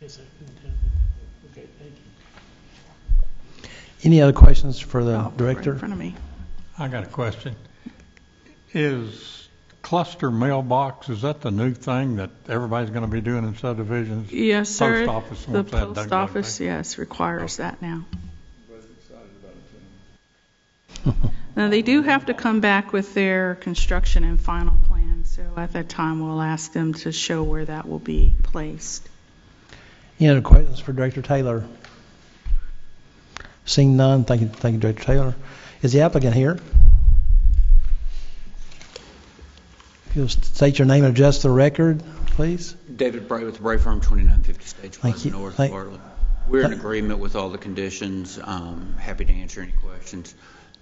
Yes, I couldn't tell. Okay, thank you. Any other questions for the Oh, right director? in front of me. I got a question. Is cluster mailbox, is that the new thing that everybody's going to be doing in subdivisions? Yes, sir. Post office The wants that, post don't office, they? yes, requires that now. Now, they do have to come back with their construction and final plan, so at that time, we'll ask them to show where that will be placed. Any other questions for Director Taylor? Seeing none, thank you, Director Taylor. Is the applicant here? If you'll state your name and address the record, please. David Bray with the Bray Firm, 2950 Stage Thank Plaza you. North, Thank- Bartlett. We're in agreement with all the conditions. Happy to answer any questions.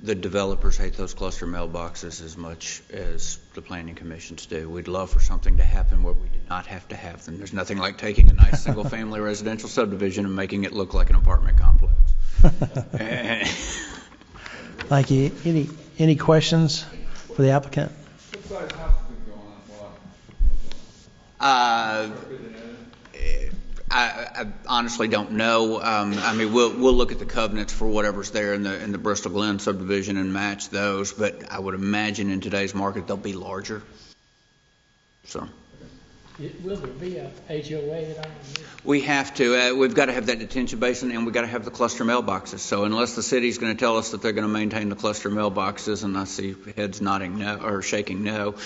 The developers hate those cluster mailboxes as much as the planning commissions do. We'd love for something to happen where we did not have to have them. There's nothing like taking a nice single-family residential subdivision and making it look like an apartment complex. Thank you. Any questions for the applicant? What size house is it going on? I honestly don't know. I mean, we'll look at the covenants for whatever's there in the Bristol Glen subdivision and match those. But I would imagine in today's market they'll be larger. So Will there be a HOA at all? we have to. We've got to have that detention basin, and we've got to have the cluster mailboxes. So unless the city's going to tell us that they're going to maintain the cluster mailboxes, and I see heads nodding no or shaking no,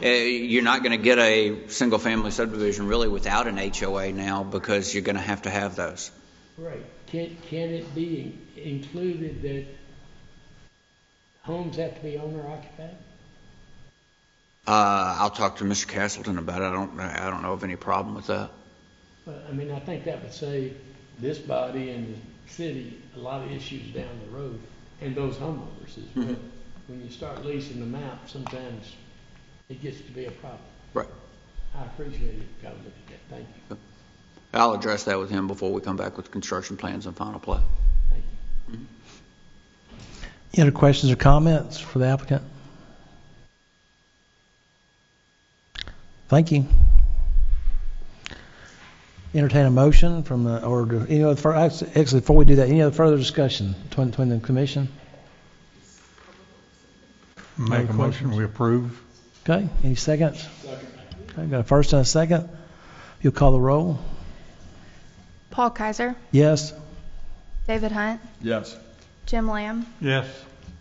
you're not going to get a single-family subdivision really without an HOA now, because you're going to have those. Right. Can it be included that homes have to be owner occupied? I'll talk to Mr. Castleton about it. I don't know of any problem with that. Well, I mean, I think that would save this body and the city a lot of issues down the road, and those homeowners as well. When you start leasing them out, sometimes it gets to be a problem. Right. I appreciate it. Got to look at that. Thank you. I'll address that with him before we come back with construction plans and final plat. Thank you. Any other questions or comments for the applicant? Thank you. Entertain a motion from the, or do any other, actually, before we do that, any other further discussion between the commission? Make a motion, we approve. Okay, any seconds? Okay, got a first and a second. You'll call the roll. Paul Kaiser, Yes? David Hunt, Yes. Jim Lamb, Yes.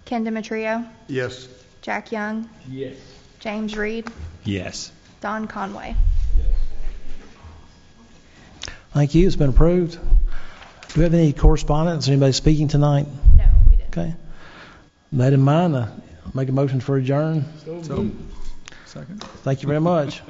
Ken Demetrio, Yes. Jack Young, Yes. James Reed, Yes. Don Conway. Thank you, it's been approved. Do we have any correspondence? Anybody speaking tonight? No, we didn't. Okay. That in mind, make a motion for adjourn. So moved. Second. Thank you very much.